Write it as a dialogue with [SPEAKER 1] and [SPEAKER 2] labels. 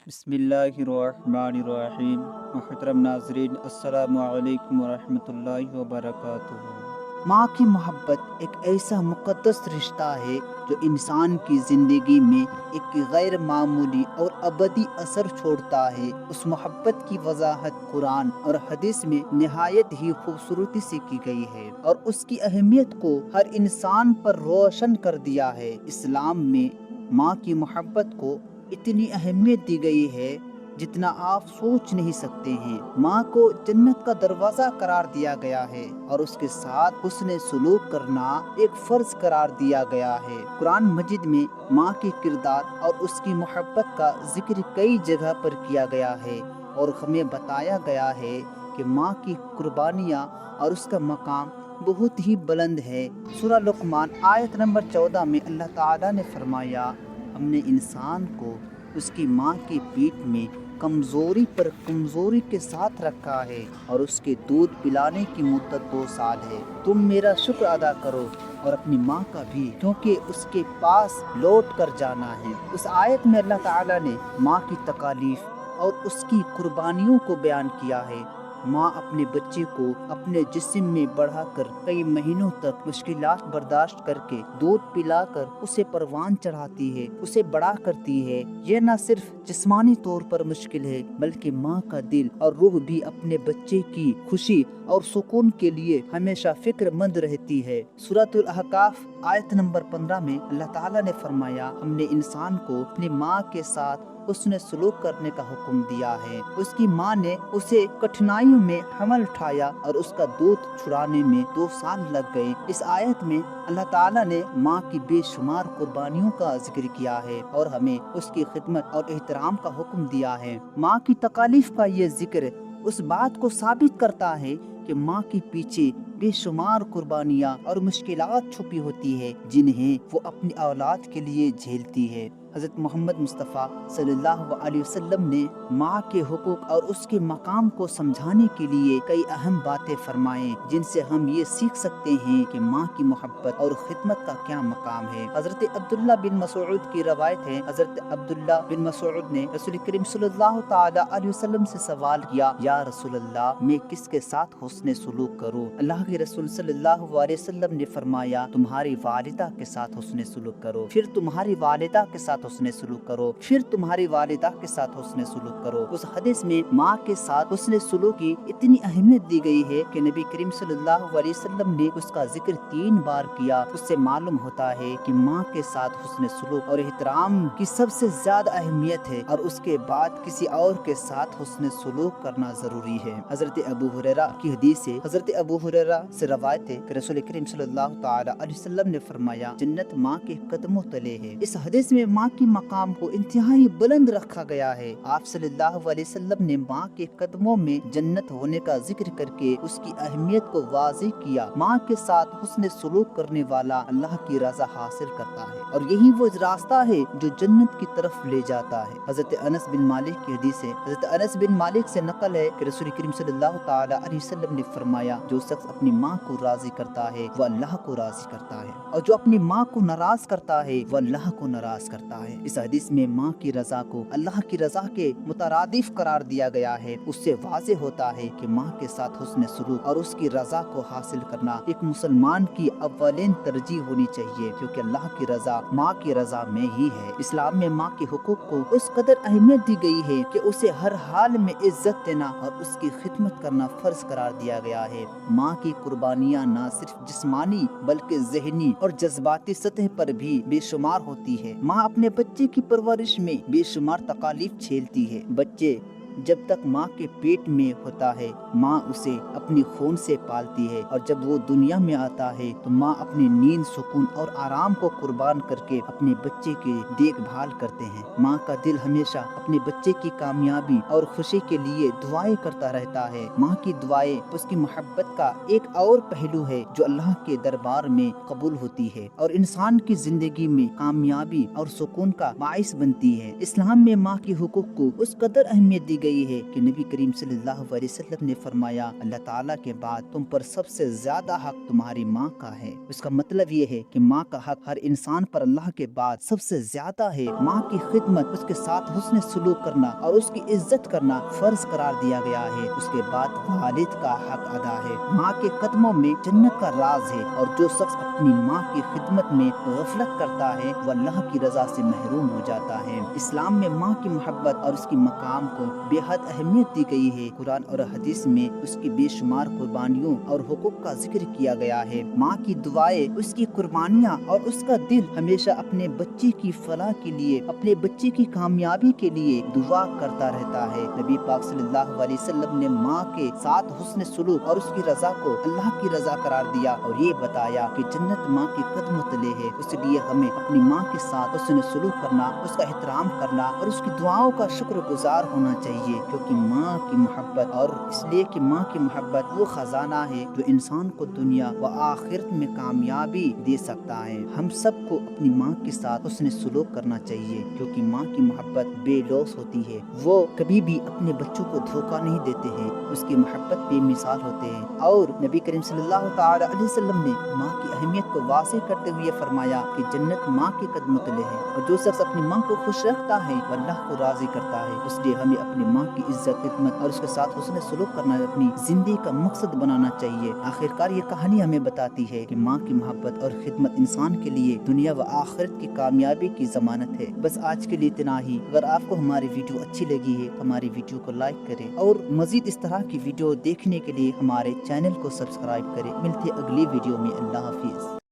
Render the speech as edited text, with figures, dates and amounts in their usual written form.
[SPEAKER 1] بسم اللہ الرحمن الرحیم۔ محترم ناظرین، السلام علیکم ورحمۃ اللہ وبرکاتہ۔ ماں کی محبت ایک ایسا مقدس رشتہ ہے جو انسان کی زندگی میں ایک غیر معمولی اور ابدی اثر چھوڑتا ہے۔ اس محبت کی وضاحت قرآن اور حدیث میں نہایت ہی خوبصورتی سے کی گئی ہے اور اس کی اہمیت کو ہر انسان پر روشن کر دیا ہے۔ اسلام میں ماں کی محبت کو اتنی اہمیت دی گئی ہے جتنا آپ سوچ نہیں سکتے ہیں۔ ماں کو جنت کا دروازہ قرار دیا گیا ہے اور اس کے ساتھ حسن سلوک کرنا ایک فرض قرار دیا گیا ہے۔ قرآن مجید میں ماں کے کردار اور اس کی محبت کا ذکر کئی جگہ پر کیا گیا ہے اور ہمیں بتایا گیا ہے کہ ماں کی قربانیاں اور اس کا مقام بہت ہی بلند ہے۔ سورہ لقمان آیت نمبر 14 میں اللہ تعالیٰ نے فرمایا، ہم نے انسان کو اس کی ماں کی پیٹھ میں کمزوری پر کمزوری کے ساتھ رکھا ہے اور اس کے دودھ پلانے کی مدت 2 سال ہے۔ تم میرا شکر ادا کرو اور اپنی ماں کا بھی، کیونکہ اس کے پاس لوٹ کر جانا ہے۔ اس آیت میں اللہ تعالیٰ نے ماں کی تکالیف اور اس کی قربانیوں کو بیان کیا ہے۔ ماں اپنے بچے کو اپنے جسم میں بڑھا کر کئی مہینوں تک مشکلات برداشت کر کے دودھ پلا کر اسے پروان چڑھاتی ہے، اسے بڑا کرتی ہے۔ یہ نہ صرف جسمانی طور پر مشکل ہے بلکہ ماں کا دل اور روح بھی اپنے بچے کی خوشی اور سکون کے لیے ہمیشہ فکر مند رہتی ہے۔ سورۃ الاحقاف آیت نمبر 15 میں اللہ تعالیٰ نے فرمایا، ہم نے انسان کو اپنی ماں کے ساتھ اس نے سلوک کرنے کا حکم دیا ہے۔ اس کی ماں نے اسے کٹھنائیوں میں حمل اٹھایا اور اس کا دودھ چھڑانے میں 2 سال لگ گئے۔ اس آیت میں اللہ تعالیٰ نے ماں کی بے شمار قربانیوں کا ذکر کیا ہے اور ہمیں اس کی خدمت اور احترام کا حکم دیا ہے۔ ماں کی تکالیف کا یہ ذکر اس بات کو ثابت کرتا ہے کہ ماں کے پیچھے بے شمار قربانیاں اور مشکلات چھپی ہوتی ہے جنہیں وہ اپنی اولاد کے لیے جھیلتی ہے۔ حضرت محمد مصطفیٰ صلی اللہ علیہ وسلم نے ماں کے حقوق اور اس کے مقام کو سمجھانے کے لیے کئی اہم باتیں فرمائیں جن سے ہم یہ سیکھ سکتے ہیں کہ ماں کی محبت اور خدمت کا کیا مقام ہے۔ حضرت عبداللہ بن مسعود کی روایت ہے، حضرت عبداللہ بن مسعود نے رسول کریم صلی اللہ تعالی علیہ وسلم سے سوال کیا، یا رسول اللہ، میں کس کے ساتھ حسن سلوک کروں؟ اللہ کے رسول صلی اللہ علیہ وسلم نے فرمایا، تمہاری والدہ کے ساتھ حسن سلوک کرو، پھر تمہاری والدہ کے ساتھ حسن سلوک کرو، پھر تمہاری والدہ کے ساتھ حسن سلوک کرو۔ اس حدیث میں ماں کے ساتھ حسن سلوک کی اتنی اہمیت دی گئی ہے کہ نبی کریم صلی اللہ علیہ وسلم نے اس کا ذکر 3 بار کیا۔ اس سے معلوم ہوتا ہے کہ ماں کے ساتھ حسن سلوک اور احترام کی سب سے زیادہ اہمیت ہے اور اس کے بعد کسی اور کے ساتھ حسن سلوک کرنا ضروری ہے۔ حضرت ابو ہریرہ کی حدیث ہے، حضرت ابو ہریرہ سے روایت ہے کہ رسول کریم صلی اللہ تعالی علیہ وسلم نے فرمایا، جنت ماں کے قدموں تلے ہے۔ اس حدیث میں ماں کی مقام کو انتہائی بلند رکھا گیا ہے۔ آپ صلی اللہ علیہ وسلم نے ماں کے قدموں میں جنت ہونے کا ذکر کر کے اس کی اہمیت کو واضح کیا۔ ماں کے ساتھ حسن سلوک کرنے والا اللہ کی رضا حاصل کرتا ہے اور یہی وہ راستہ ہے جو جنت کی طرف لے جاتا ہے۔ حضرت انس بن مالک کی حدیث ہے، حضرت انس بن مالک سے نقل ہے کہ رسول کریم صلی اللہ تعالی علیہ وسلم نے فرمایا، جو شخص اپنی ماں کو راضی کرتا ہے وہ اللہ کو راضی کرتا ہے اور جو اپنی ماں کو ناراض کرتا ہے وہ اللہ کو ناراض کرتا ہے۔ اس حدیث میں ماں کی رضا کو اللہ کی رضا کے مترادف قرار دیا گیا ہے۔ اس سے واضح ہوتا ہے کہ ماں کے ساتھ حسن سلوک اور اس کی رضا کو حاصل کرنا ایک مسلمان کی اولین ترجیح ہونی چاہیے، کیونکہ اللہ کی رضا ماں کی رضا میں ہی ہے۔ اسلام میں ماں کے حقوق کو اس قدر اہمیت دی گئی ہے کہ اسے ہر حال میں عزت دینا اور اس کی خدمت کرنا فرض قرار دیا گیا ہے۔ ماں کی قربانیاں نہ صرف جسمانی بلکہ ذہنی اور جذباتی سطح پر بھی بے شمار ہوتی ہے۔ ماں اپنے بچے کی پرورش میں بے شمار تکالیف جھیلتی ہے۔ بچے جب تک ماں کے پیٹ میں ہوتا ہے ماں اسے اپنی خون سے پالتی ہے اور جب وہ دنیا میں آتا ہے تو ماں اپنی نیند، سکون اور آرام کو قربان کر کے اپنے بچے کی دیکھ بھال کرتے ہیں۔ ماں کا دل ہمیشہ اپنے بچے کی کامیابی اور خوشی کے لیے دعائیں کرتا رہتا ہے۔ ماں کی دعائیں اس کی محبت کا ایک اور پہلو ہے جو اللہ کے دربار میں قبول ہوتی ہے اور انسان کی زندگی میں کامیابی اور سکون کا باعث بنتی ہے۔ اسلام میں ماں کے حقوق کو اس قدر اہمیت دی گئی ہے کہ نبی کریم صلی اللہ علیہ وسلم نے فرمایا اللہ تعالیٰ کے بعد تم پر سب سے زیادہ حق تمہاری ماں کا ہے۔ اس کا مطلب یہ ہے کہ ماں کا حق ہر انسان پر اللہ کے بعد سب سے زیادہ ہے۔ ماں کی خدمت، اس کے ساتھ حسن سلوک کرنا اور اس کی عزت کرنا فرض قرار دیا گیا ہے۔ اس کے بعد والد کا حق ادا ہے۔ ماں کے قدموں میں جنت کا راز ہے، اور جو شخص اپنی ماں کی خدمت میں غفلت کرتا ہے وہ اللہ کی رضا سے محروم ہو جاتا ہے۔ اسلام میں ماں کی محبت اور اس کی مقام کو بے حد اہمیت دی گئی ہے۔ قرآن اور حدیث میں اس کی بے شمار قربانیوں اور حقوق کا ذکر کیا گیا ہے۔ ماں کی دعائیں، اس کی قربانیاں اور اس کا دل ہمیشہ اپنے بچے کی فلاح کے لیے، اپنے بچے کی کامیابی کے لیے دعا کرتا رہتا ہے۔ نبی پاک صلی اللہ علیہ وسلم نے ماں کے ساتھ حسن سلوک اور اس کی رضا کو اللہ کی رضا قرار دیا اور یہ بتایا کہ جنت ماں کے قدموں تلے ہے۔ اس لیے ہمیں اپنی ماں کے ساتھ حسن سلوک کرنا، اس کا احترام کرنا اور اس کی دعاؤں کا شکر گزار ہونا چاہیے، کیونکہ ماں کی محبت، اور اس لیے کہ ماں کی محبت وہ خزانہ ہے جو انسان کو دنیا و آخرت میں کامیابی دے سکتا ہے۔ ہم سب کو اپنی ماں کے ساتھ حسن سلوک کرنا چاہیے، کیونکہ ماں کی محبت بے لوث ہوتی ہے۔ وہ کبھی بھی اپنے بچوں کو دھوکہ نہیں دیتے ہیں، اس کی محبت بے مثال ہوتے ہیں۔ اور نبی کریم صلی اللہ تعالی علیہ وسلم نے ماں کی اہمیت کو واضح کرتے ہوئے فرمایا کہ جنت ماں کے قدموں تلے ہے، اور جو شخص اپنی ماں کو خوش رکھتا ہے وہ اللہ کو راضی کرتا ہے۔ اس لیے ہمیں اپنی ماں کی عزت، خدمت اور اس کے ساتھ حسن سلوک کرنا اپنی زندگی کا مقصد بنانا چاہیے۔ آخرکار یہ کہانی ہمیں بتاتی ہے کہ ماں کی محبت اور خدمت انسان کے لیے دنیا و آخرت کی کامیابی کی ضمانت ہے۔ بس آج کے لیے اتنا ہی۔ اگر آپ کو ہماری ویڈیو اچھی لگی ہے تو ہماری ویڈیو کو لائک کریں، اور مزید اس طرح کی ویڈیو دیکھنے کے لیے ہمارے چینل کو سبسکرائب کریں۔ ملتے اگلی ویڈیو میں۔ اللہ حافظ۔